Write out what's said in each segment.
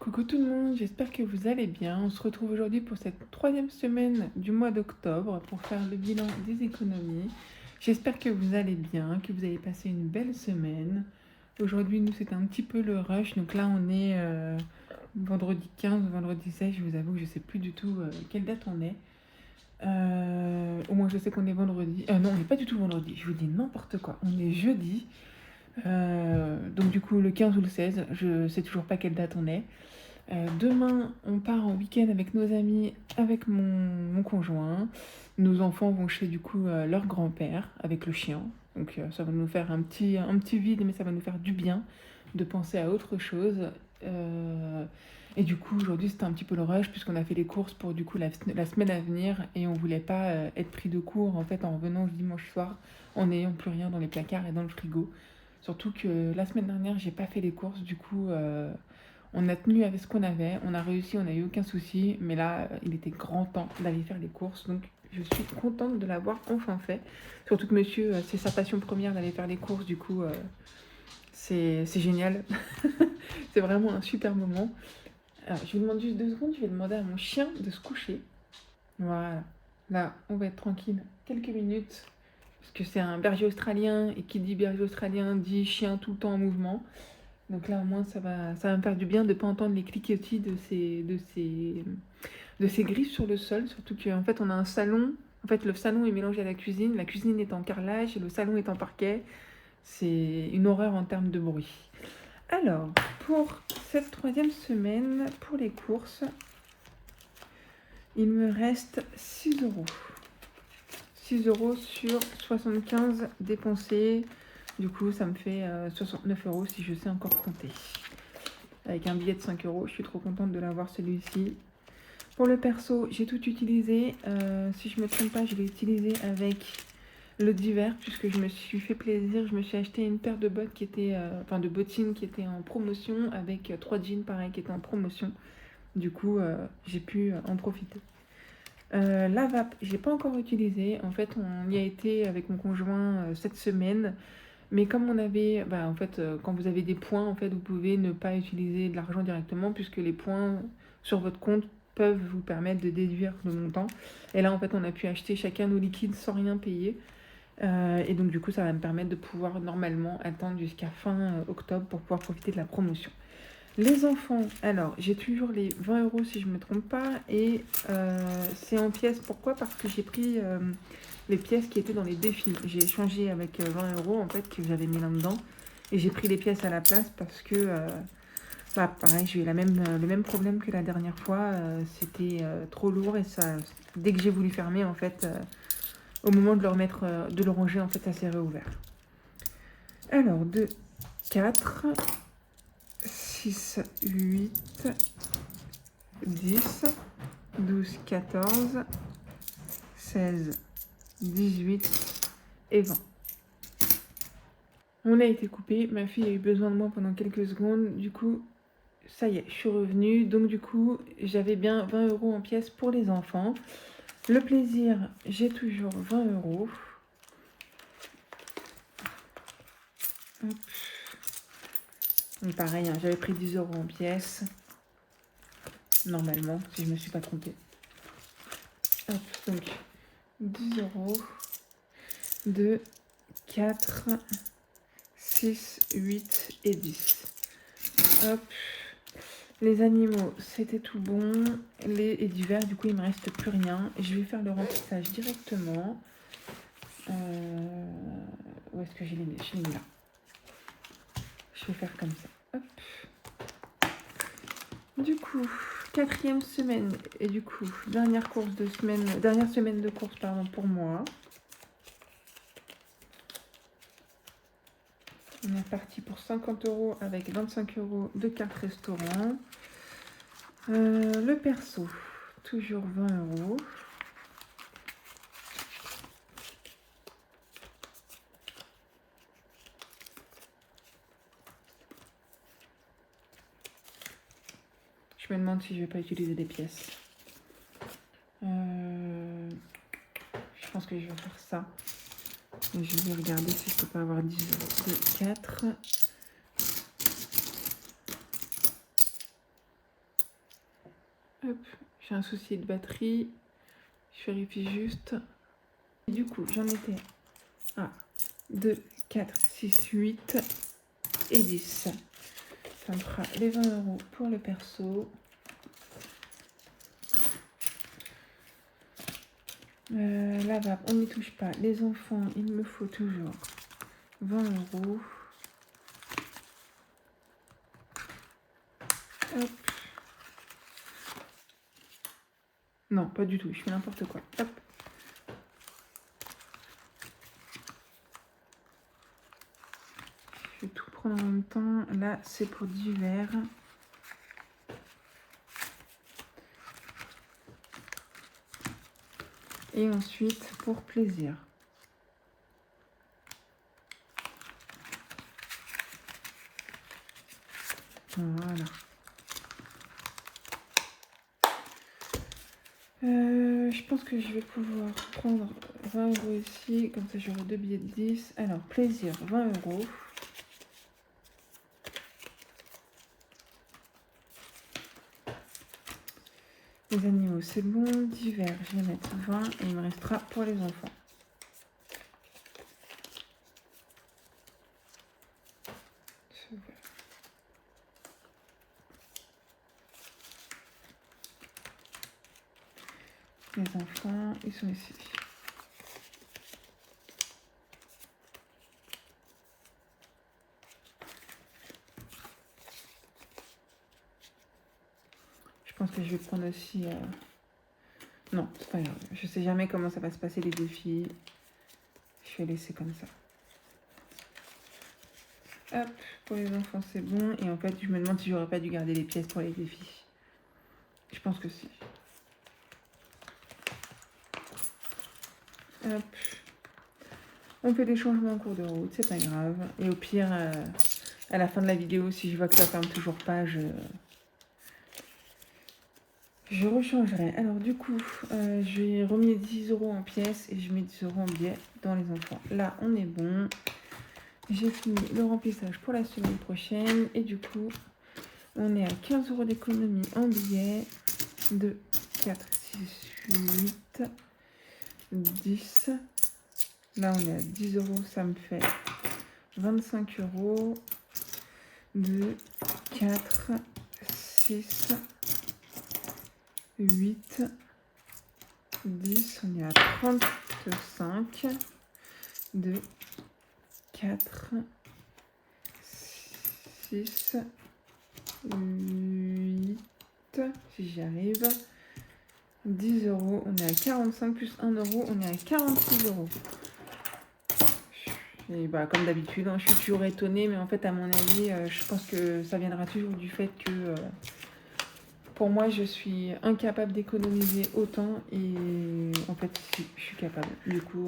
Coucou tout le monde, j'espère que vous allez bien. On se retrouve aujourd'hui pour cette troisième semaine du mois d'octobre pour faire le bilan des économies. J'espère que vous allez bien, que vous avez passé une belle semaine. Aujourd'hui, nous, c'est un petit peu le rush. Donc là, on est vendredi 15 ou vendredi 16. Je vous avoue que je ne sais plus du tout quelle date on est. Au moins, je sais qu'on est vendredi. Non, on n'est pas du tout vendredi. Je vous dis n'importe quoi. On est jeudi. Donc du coup, le 15 ou le 16, je sais toujours pas quelle date on est. Demain, on part en week-end avec nos amis, avec mon conjoint. Nos enfants vont chez du coup leur grand-père avec le chien. Donc ça va nous faire un petit vide, mais ça va nous faire du bien de penser à autre chose. Et du coup, aujourd'hui, c'était un petit peu le rush puisqu'on a fait les courses pour du coup la semaine à venir et on voulait pas être pris de court en fait en revenant le dimanche soir en n'ayant plus rien dans les placards et dans le frigo. Surtout que la semaine dernière, j'ai pas fait les courses, du coup, on a tenu avec ce qu'on avait, on a réussi, on n'a eu aucun souci, mais là, il était grand temps d'aller faire les courses, donc je suis contente de l'avoir enfin fait. Surtout que monsieur, c'est sa passion première d'aller faire les courses, du coup, c'est génial. C'est vraiment un super moment. Alors, je vous demande juste 2 secondes, je vais demander à mon chien de se coucher. Voilà. Là, on va être tranquille quelques minutes. Parce que c'est un berger australien, et qui dit berger australien dit chien tout le temps en mouvement. Donc là, au moins, ça va me faire du bien de ne pas entendre les cliquetis de ces griffes sur le sol. Surtout qu'en fait, on a un salon. En fait, le salon est mélangé à la cuisine est en carrelage et le salon est en parquet. C'est une horreur en termes de bruit. Alors, pour cette troisième semaine, pour les courses, il me reste 6 euros. 6 euros sur 75 dépensés. Du coup, ça me fait 69 euros si je sais encore compter. Avec un billet de 5 euros, je suis trop contente de l'avoir celui-ci. Pour le perso, j'ai tout utilisé. Si je ne me trompe pas, je l'ai utilisé avec le d'hiver puisque je me suis fait plaisir. Je me suis acheté une paire de bottes qui était, de bottines qui étaient en promotion avec 3 jeans pareil qui étaient en promotion. Du coup, j'ai pu en profiter. La vape, j'ai pas encore utilisé. En fait, on y a été avec mon conjoint cette semaine. Mais comme on avait, quand vous avez des points, en fait, vous pouvez ne pas utiliser de l'argent directement puisque les points sur votre compte peuvent vous permettre de déduire le montant. Et là, en fait, on a pu acheter chacun nos liquides sans rien payer. Et donc, du coup, ça va me permettre de pouvoir normalement attendre jusqu'à fin octobre pour pouvoir profiter de la promotion. Les enfants, alors j'ai toujours les 20 euros si je ne me trompe pas, et c'est en pièces. Pourquoi? Parce que j'ai pris les pièces qui étaient dans les défis. J'ai échangé avec 20 euros en fait que j'avais mis là-dedans, et j'ai pris les pièces à la place parce que, pareil, j'ai eu le même problème que la dernière fois. C'était trop lourd et ça, dès que j'ai voulu fermer en fait, au moment de le remettre, de le ranger en fait, ça s'est réouvert. Alors 2, 4. 6, 8, 10, 12, 14, 16, 18 et 20. On a été coupé, ma fille a eu besoin de moi pendant quelques secondes, du coup, ça y est, je suis revenue. Donc du coup, j'avais bien 20 euros en pièces pour les enfants. Le plaisir, j'ai toujours 20 euros. Hop. Donc pareil, hein, j'avais pris 10 euros en pièces. Normalement, si je ne me suis pas trompée. Hop, donc 10 euros. 2, 4, 6, 8 et 10. Hop. Les animaux, c'était tout bon. Et divers, du coup, il ne me reste plus rien. Je vais faire le remplissage directement. Où est-ce que j'ai les mis? Je les mis là. Je vais faire comme ça. Hop. Du coup, quatrième semaine. Et du coup, dernière semaine de course pour moi. On est parti pour 50 euros avec 25 euros de carte restaurant. Le perso, toujours 20 euros. Je me demande si je vais pas utiliser des pièces. Je pense que je vais faire ça. Et je vais regarder si je peux pas avoir 10 euros. 2, 4. Hop, j'ai un souci de batterie. Je vérifie juste. Et du coup, j'en étais à 2, 4, 6, 8 et 10. Ça me fera les 20 € pour le perso. La vape, on n'y touche pas. Les enfants, il me faut toujours 20 €. Hop. Non, pas du tout, je fais n'importe quoi. Hop. Je vais tout prendre en même temps. Là, c'est pour divers. Et ensuite, pour plaisir. Voilà. Je pense que je vais pouvoir prendre 20 € ici. Comme ça, j'aurai 2 billets de 10. Alors, plaisir, 20 €. Les animaux, c'est bon. Divers, je vais mettre 20 et il me restera pour les enfants. Les enfants, ils sont ici. Je pense que je vais prendre aussi... Non, c'est pas grave. Je sais jamais comment ça va se passer les défis. Je vais laisser comme ça. Hop, pour les enfants c'est bon. Et en fait, je me demande si j'aurais pas dû garder les pièces pour les défis. Je pense que si. Hop. On fait des changements en cours de route, c'est pas grave. Et au pire, à la fin de la vidéo, si je vois que ça ferme toujours pas, je rechangerai. Alors du coup, j'ai remis 10 € en pièces et je mets 10 € en billets dans les enfants. Là, on est bon. J'ai fini le remplissage pour la semaine prochaine. Et du coup, on est à 15 € d'économie en billets. 2, 4, 6, 8, 10. Là, on est à 10 €. Ça me fait 25 €. 2, 4, 6, 8, 10. On est à 35. 2, 4, 6, 8, si j'y arrive, 10 €, on est à 45 plus 1 €, on est à 46 €. Et bah, comme d'habitude, hein, je suis toujours étonnée, mais en fait, à mon avis, je pense que ça viendra toujours du fait que pour moi, je suis incapable d'économiser autant et en fait, si, je suis capable. Du coup,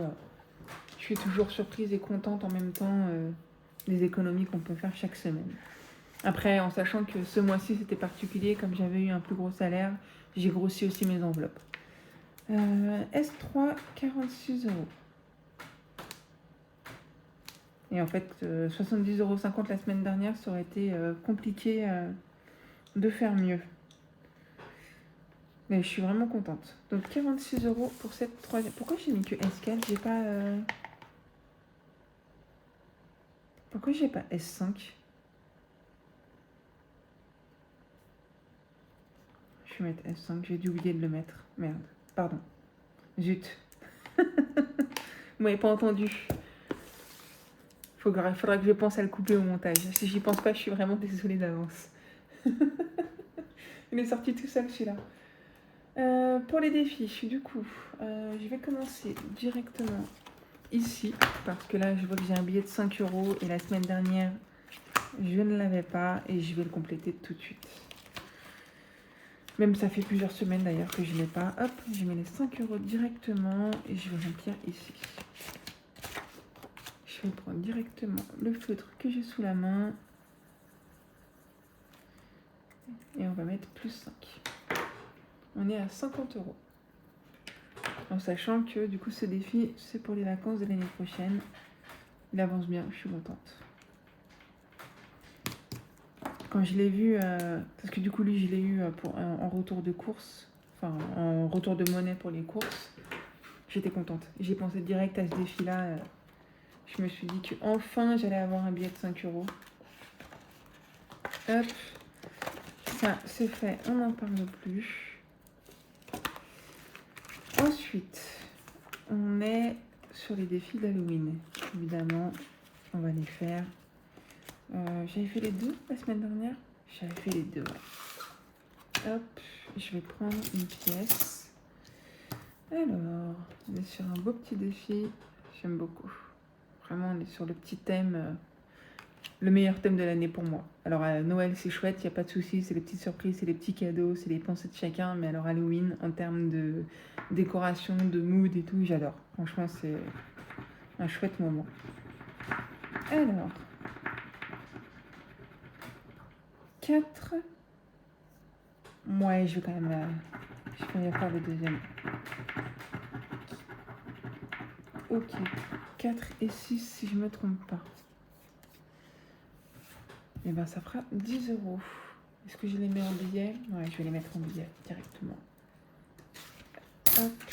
je suis toujours surprise et contente en même temps des économies qu'on peut faire chaque semaine. Après, en sachant que ce mois-ci, c'était particulier, comme j'avais eu un plus gros salaire, j'ai grossi aussi mes enveloppes. S3, 46 €. Et en fait, 70,50 € la semaine dernière, ça aurait été compliqué de faire mieux. Mais je suis vraiment contente. Donc 46 € pour cette troisième. Pourquoi j'ai mis que S4 ? J'ai pas. Pourquoi j'ai pas S5 ? Je vais mettre S5, j'ai dû oublier de le mettre. Merde, pardon. Zut. Vous m'avez pas entendu. Faudra que je pense à le couper au montage. Si j'y pense pas, je suis vraiment désolée d'avance. Il est sorti tout seul celui-là. Pour les défis, du coup, je vais commencer directement ici. Parce que là, je vois que j'ai un billet de 5 €. Et la semaine dernière, je ne l'avais pas. Et je vais le compléter tout de suite. Même ça fait plusieurs semaines d'ailleurs que je ne l'ai pas. Hop, je mets les 5 € directement. Et je vais remplir ici. Je vais prendre directement le feutre que j'ai sous la main. Et on va mettre plus 5. On est à 50 €. En sachant que du coup ce défi, c'est pour les vacances de l'année prochaine. Il avance bien, je suis contente. quand je l'ai vu, parce que du coup, lui, je l'ai eu en retour de course, enfin, en retour de monnaie pour les courses, j'étais contente. J'ai pensé direct à ce défi-là. Je me suis dit qu'enfin, j'allais avoir un billet de 5 euros. Hop, ça, c'est fait, on n'en parle plus. Ensuite, on est sur les défis d'Halloween. Évidemment, on va les faire. J'avais fait les deux la semaine dernière. J'avais fait les deux, ouais. Hop, je vais prendre une pièce. Alors, on est sur un beau petit défi. J'aime beaucoup. Vraiment, on est sur le petit thème, le meilleur thème de l'année pour moi. Alors, Noël, c'est chouette, il n'y a pas de souci. C'est les petites surprises, c'est les petits cadeaux, c'est les pensées de chacun. Mais alors, Halloween, en termes de décoration, de mood et tout, j'adore. Franchement, c'est un chouette moment. Alors, 4. Ouais, je vais quand même faire le deuxième. Ok, 4 et 6 si je me trompe pas. Et ben ça fera 10 euros. Est-ce que je les mets en billet? Ouais, je vais les mettre en billet directement. Hop.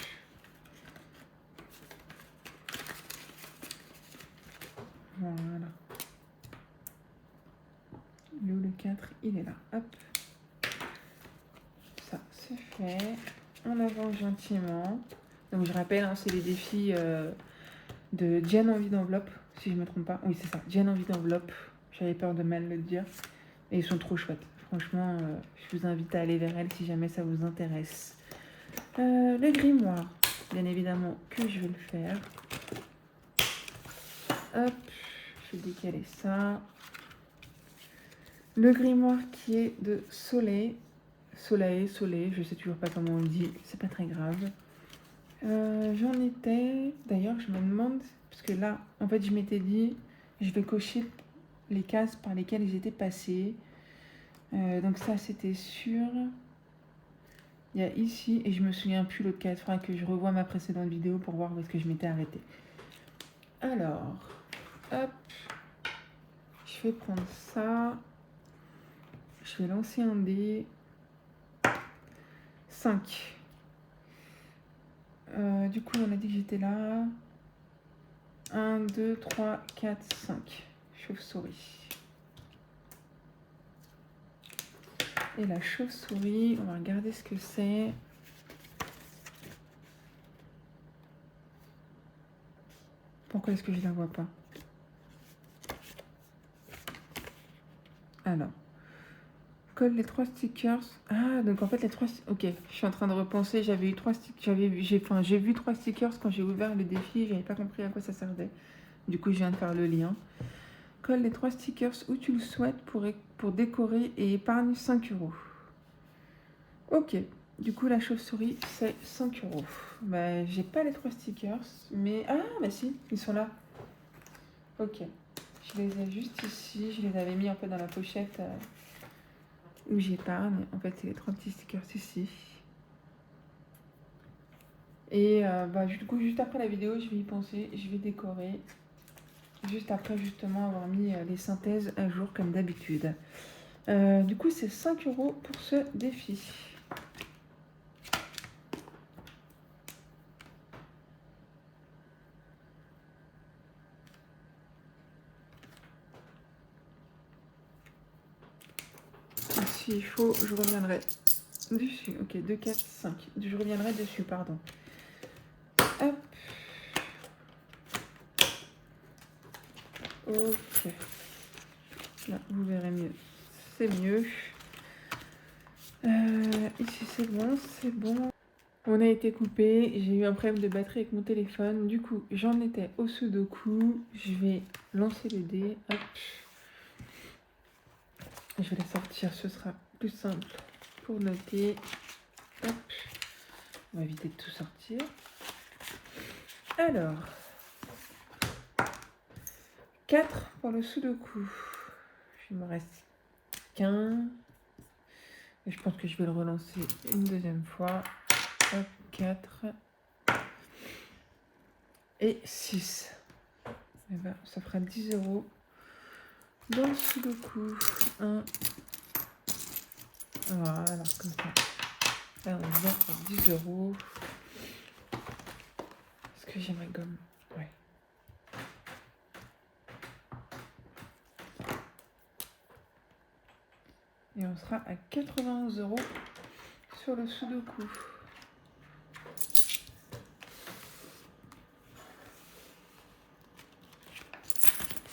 Voilà. Le 4, il est là. Hop. Ça, c'est fait. On avance gentiment. Donc je rappelle, hein, c'est les défis de Diane Envie d'enveloppe, si je me trompe pas. Oui, c'est ça, Diane Envie d'enveloppe. J'avais peur de mal le dire. Et ils sont trop chouettes. Franchement, je vous invite à aller vers elle si jamais ça vous intéresse. Le grimoire, bien évidemment que je vais le faire. Hop, je vais décaler ça. Le grimoire qui est de Soleil, je sais toujours pas comment on le dit, c'est pas très grave. J'en étais, d'ailleurs je me demande, parce que là, en fait je m'étais dit, je vais cocher les cases par lesquelles j'étais passée. Donc ça c'était sûr. Il y a ici, et je me souviens plus l'autre case, il faudra que je revoie ma précédente vidéo pour voir où est-ce que je m'étais arrêtée. Alors, hop, je vais prendre ça. Je vais lancer un dé. 5. Du coup, on a dit que j'étais là. 1, 2, 3, 4, 5. Chauve-souris. Et la chauve-souris, on va regarder ce que c'est. Pourquoi est-ce que je la vois pas? Alors, colle les 3 stickers. Ah, donc en fait les 3... Ok, je suis en train de repenser. J'avais eu 3 stickers. J'ai vu 3 stickers quand j'ai ouvert le défi. J'avais pas compris à quoi ça servait. Du coup, je viens de faire le lien. Colle les 3 stickers où tu le souhaites pour décorer et épargne 5 euros. Ok, du coup la chauve-souris c'est 5 euros. Bah, j'ai pas les 3 stickers, mais... Ah, bah si, ils sont là. Ok, je les ai juste ici. Je les avais mis un peu dans la pochette où j'épargne. En fait, c'est les 3 petits stickers ici. Et bah, du coup, juste après la vidéo, je vais y penser. Je vais décorer. Juste après, justement, avoir mis les synthèses à jour comme d'habitude. Du coup, c'est 5 euros pour ce défi. S'il faut, je reviendrai dessus. Ok, 2, 4, 5. Je reviendrai dessus, pardon. Hop. Ok. Là, vous verrez mieux. C'est mieux. Ici, c'est bon, c'est bon. On a été coupé. J'ai eu un problème de batterie avec mon téléphone. Du coup, j'en étais au sudoku. Je vais lancer les dés. Hop. Je vais les sortir. Ce sera plus simple pour noter. Hop. On va éviter de tout sortir. Alors, 4 pour le sudoku. Il me reste qu'un. Et je pense que je vais le relancer une deuxième fois. Hop, 4. Et 6. Et ben, ça fera 10 euros Dans le sudoku, 1. Voilà, comme ça. Là, on va pour 10 €. Est-ce que j'ai ma gomme? Ouais. Et on sera à 91 € sur le sudoku.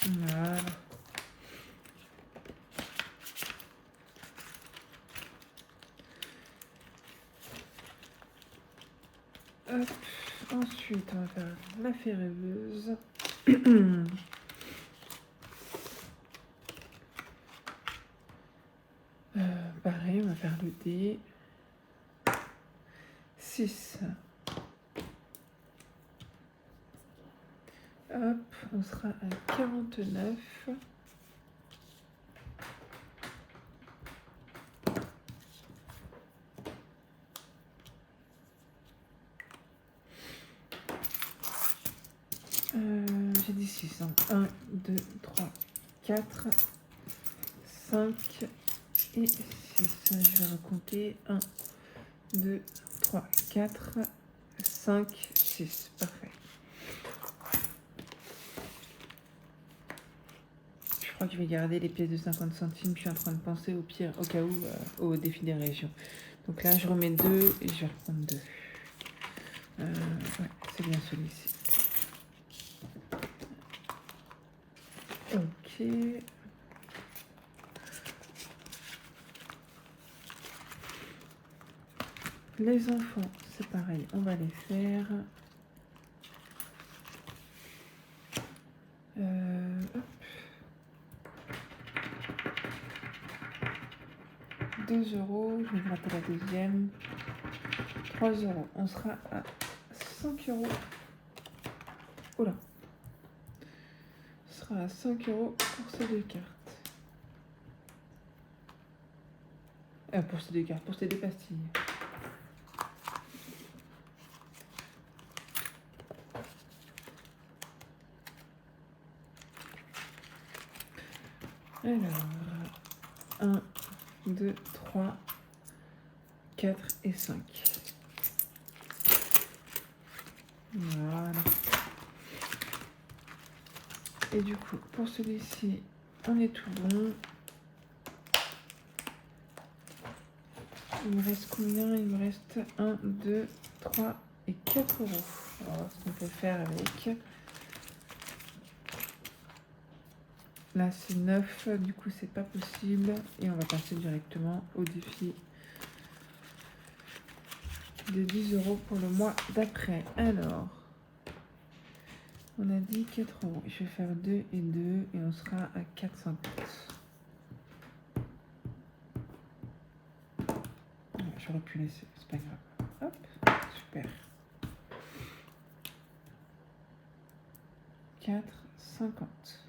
Voilà. Hop. Ensuite, on va faire la ferreuse. Pareil, on va faire le dé. 6. Hop, on sera à 49. J'ai dit 6. 1, 2, 3, 4, 5 et 6. Je vais recompter. 1, 2, 3, 4, 5, 6. Parfait. Je crois que je vais garder les pièces de 50 centimes. Je suis en train de penser au pire, au cas où, au défi des régions. Donc là, je remets 2 et je vais reprendre 2. Ouais, c'est bien celui-ci. Ok. Les enfants, c'est pareil, on va les faire. Hop. 2 €, je vais gratter la deuxième. 3 €, on sera à 5 €. Oula. On sera à 5 € pour ces deux cartes. Pour ces deux cartes, pour ces deux pastilles. Alors, 1, 2, 3, 4 et 5. Voilà. Et du coup, pour celui-ci, on est tout bon. Il me reste combien? Il me reste 1, 2, 3 et 4 €. Alors, ce qu'on peut faire avec... Là, c'est 9, du coup, c'est pas possible. Et on va passer directement au défi de 10 € pour le mois d'après. Alors, on a dit 4 €. Je vais faire 2 et 2 et on sera à 4,50 €. J'aurais pu laisser, c'est pas grave. Hop, super. 4,50 €.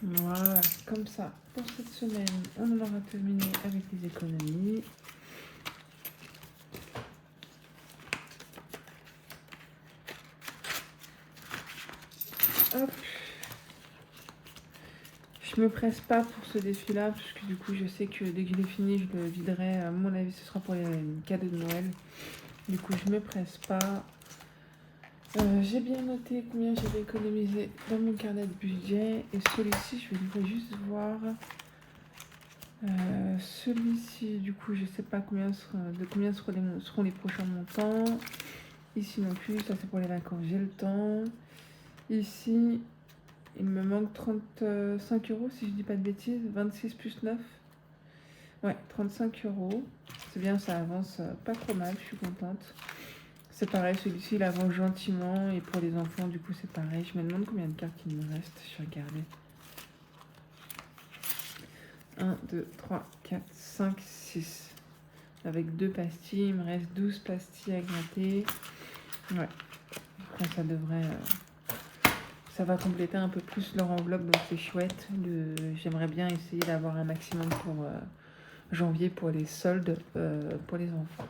Voilà, comme ça, pour cette semaine, on en aura terminé avec les économies. Hop. Je me presse pas pour ce défi-là, parce que du coup, je sais que dès que je l'ai fini, je le viderai. À mon avis, ce sera pour les cadeaux de Noël. Du coup, je me presse pas. J'ai bien noté combien j'avais économisé dans mon carnet de budget. Et celui-ci, je vais juste voir. Celui-ci, du coup, je sais pas combien seront les prochains montants. Ici non plus, ça c'est pour les vacances, j'ai le temps. Ici, il me manque 35 € si je dis pas de bêtises. 26 plus 9. Ouais, 35 €. C'est bien, ça avance pas trop mal, je suis contente. C'est pareil, celui-ci il avance gentiment. Et pour les enfants, du coup, c'est pareil. Je me demande combien de cartes il me reste. Je vais regarder. 1, 2, 3, 4, 5, 6. Avec 2 pastilles, il me reste 12 pastilles à gratter. Ouais. Après, ça devrait... ça va compléter un peu plus leur enveloppe, donc c'est chouette. J'aimerais bien essayer d'avoir un maximum pour janvier pour les soldes pour les enfants.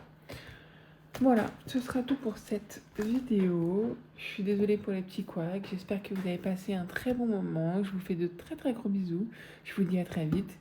Voilà, ce sera tout pour cette vidéo. Je suis désolée pour les petits couacs. J'espère que vous avez passé un très bon moment. Je vous fais de très très gros bisous. Je vous dis à très vite.